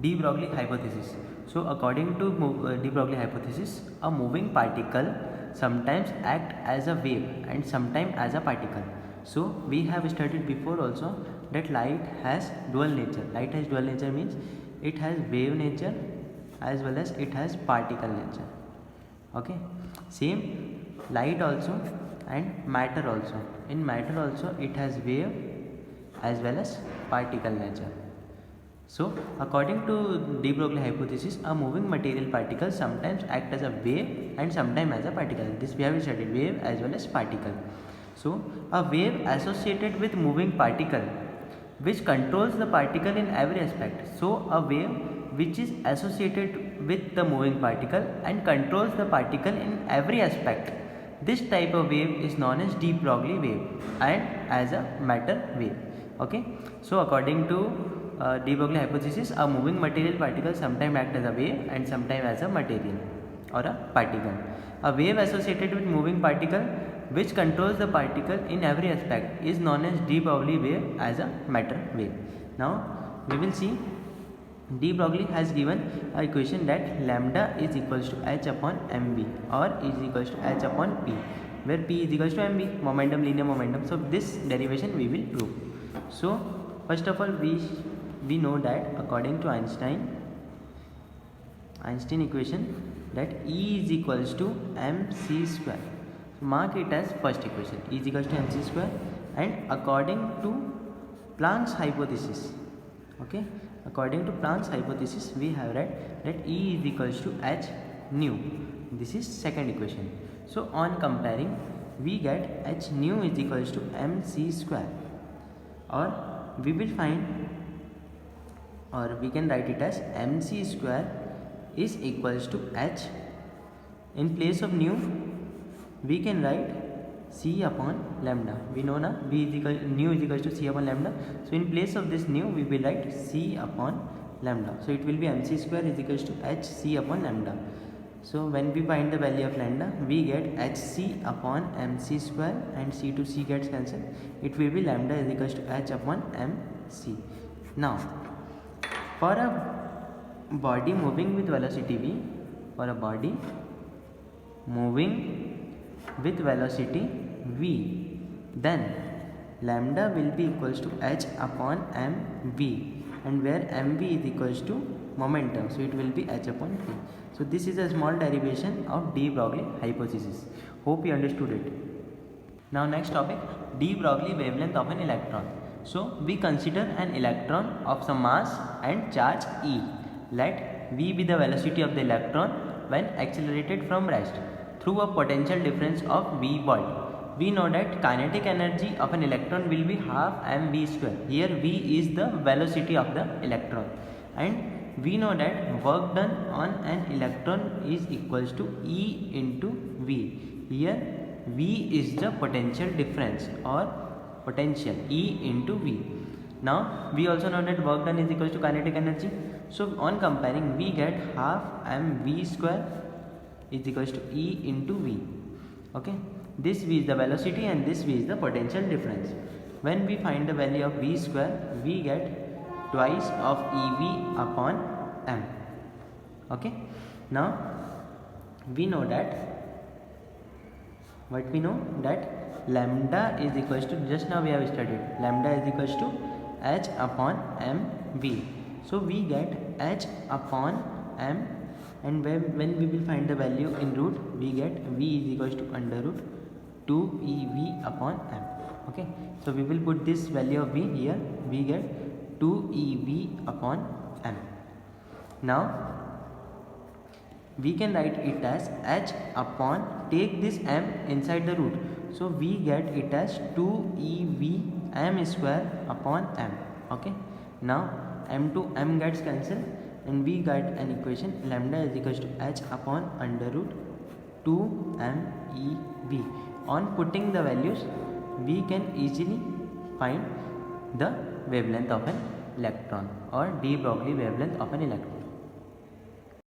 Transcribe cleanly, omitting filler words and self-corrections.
de Broglie hypothesis. So according to de Broglie hypothesis, a moving particle sometimes act as a wave and sometimes as a particle. So we have studied before also that light has dual nature. Light has dual nature means it has wave nature as well as it has particle nature. Okay, same light also and matter also. In matter also it has wave as well as particle nature. So according to de Broglie hypothesis, a moving material particle sometimes act as a wave and sometimes as a particle. This we have studied, wave as well as particle. So a wave associated with moving particle which controls the particle in every aspect. So a wave which is associated with the moving particle and controls the particle in every aspect. This type of wave is known as de Broglie wave and as a matter wave. Okay, so according to de Broglie hypothesis, a moving material particle sometimes act as a wave and sometimes as a material or a particle. A wave associated with moving particle which controls the particle in every aspect is known as de Broglie wave as a matter wave. Now we will see de Broglie has given a equation that lambda is equals to h upon mv or is equals to h upon p, where p is equals to mv, momentum, linear momentum. So this derivation we will prove. So first of all we know that according to Einstein equation that E is equals to mc square. So mark it as first equation, E is equals to mc square, and according to Planck's hypothesis, okay, according to Planck's hypothesis we have read that E is equals to h nu. This is second equation. So on comparing we get h nu is equals to mc square, or we will find, or we can write it as mc square is equals to h. In place of nu we can write c upon lambda. We know na v is equal, nu is equals to c upon lambda. So in place of this nu we will write c upon lambda. So it will be mc square is equals to h c upon lambda. So when we find the value of lambda we get hc upon mc square and c to c gets cancelled. It will be lambda is equals to h upon mc. Now for a body moving with velocity v, for a body moving with velocity v, then lambda will be equals to h upon mv, and where mv is equals to momentum, so it will be h upon p. So this is a small derivation of de Broglie hypothesis. Hope you understood it. Now next topic, de Broglie wavelength of an electron. So we consider an electron of some mass and charge E. Let v be the velocity of the electron when accelerated from rest through a potential difference of v volt. We know that kinetic energy of an electron will be half mv square. Here v is the velocity of the electron, and we know that work done on an electron is equals to E into v. Here v is the potential difference or potential, E into v. Now we also know that work done is equals to kinetic energy. So on comparing we get half mv square is equals to E into v. Okay, this v is the velocity and this v is the potential difference. When we find the value of v square we get twice of ev upon m. Okay, now we know that lambda is equals to, just now we have studied, lambda is equals to h upon mv. So we get h upon m, and when we will find the value in root we get v is equals to under root 2 ev upon m. Okay, so we will put this value of v here, we get 2 ev upon m. Now we can write it as h upon, take this m inside the root, so we get it as 2 ev m square upon m. Okay, now m to m gets cancelled and we get an equation lambda is equals to h upon under root 2 m ev. On putting the values we can easily find the wavelength of an electron or de Broglie wavelength of an electron.